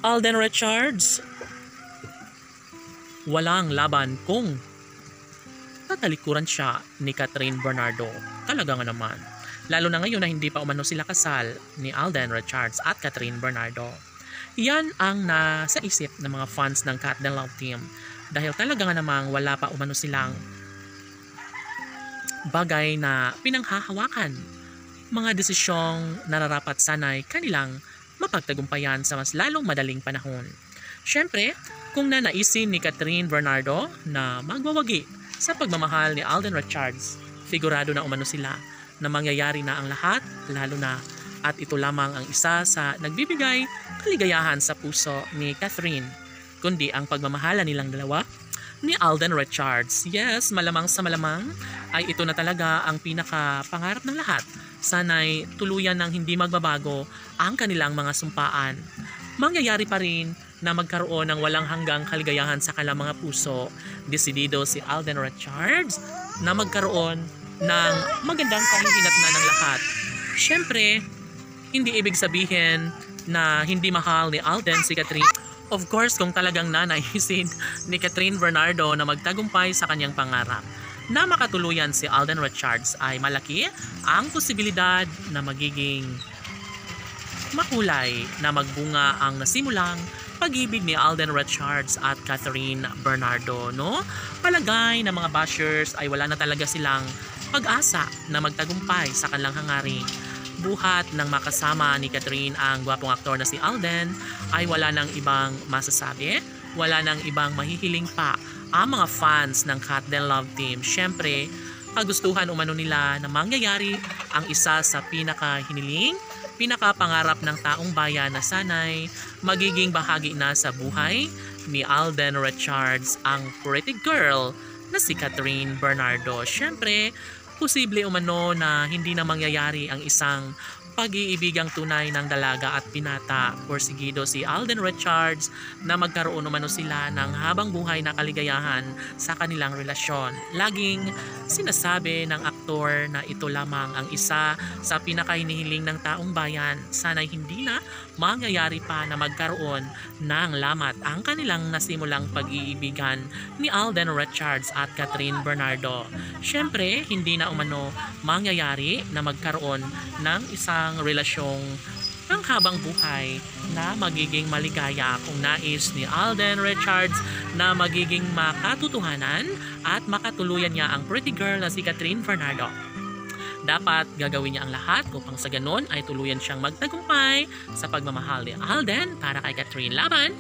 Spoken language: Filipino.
Alden Richards, walang laban kung tatalikuran siya ni Catherine Bernardo. Talaga nga naman. Lalo na ngayon na hindi pa umano sila kasal ni Alden Richards at Catherine Bernardo. Yan ang nasa isip ng mga fans ng Cat the Love Team. Dahil talaga nga namang wala pa umano silang bagay na pinanghahawakan. Mga desisyong nararapat sana'y kanilang mapagtagumpayan sa mas lalong madaling panahon. Siyempre, kung nanaisin ni Catherine Bernardo na magwawagi sa pagmamahal ni Alden Richards, figurado na umano sila na mangyayari na ang lahat, lalo na at ito lamang ang isa sa nagbibigay kaligayahan sa puso ni Catherine, kundi ang pagmamahala nilang dalawa ni Alden Richards. Yes, malamang sa malamang ay ito na talaga ang pinaka-pangarap ng lahat. Sana'y tuluyan ng hindi magbabago ang kanilang mga sumpaan. Mangyayari pa rin na magkaroon ng walang hanggang kaligayahan sa kanilang mga puso. Desidido si Alden Richards na magkaroon ng magandang kahihinatnan ng lahat. Siyempre, hindi ibig sabihin na hindi mahal ni Alden si Catherine. Of course, kung talagang nanaisin ni Catherine Bernardo na magtagumpay sa kanyang pangarap na makatuluyan si Alden Richards, ay malaki ang posibilidad na magiging makulay na magbunga ang nasimulang pag-ibig ni Alden Richards at Catherine Bernardo, no? Palagay na mga bashers ay wala na talaga silang pag-asa na magtagumpay sa kanilang hangaring. Buhat ng makasama ni Catherine ang gwapong aktor na si Alden, ay wala nang ibang masasabi, wala nang ibang mahihiling pa ang mga fans ng Cat the Love Team. Siyempre, kagustuhan umano nila na mangyayari ang isa sa pinakahiniling, pinakapangarap ng taong bayan na sana'y magiging bahagi na sa buhay ni Alden Richards ang pretty girl na si Catherine Bernardo. Siyempre, posible umano na hindi na mangyayari ang isang pag-iibigang tunay ng dalaga at binata. Porsigido si Alden Richards na magkaroon umano sila ng habang buhay na kaligayahan sa kanilang relasyon. Laging sinasabi ng aktor na ito lamang ang isa sa pinakahinihiling ng taong bayan. Sana'y hindi na mangyayari pa na magkaroon ng lamat ang kanilang nasimulang pag-iibigan ni Alden Richards at Catherine Bernardo. Siyempre, hindi na umano mangyayari na magkaroon ng isang relasyong ng habang buhay na magiging maligaya kung nais ni Alden Richards na magiging makatutuhanan at makatuluyan niya ang pretty girl na si Catherine Bernardo. Dapat gagawin niya ang lahat upang sa ganon ay tuluyan siyang magtagumpay sa pagmamahal ni Alden para kay Catherine. Laban!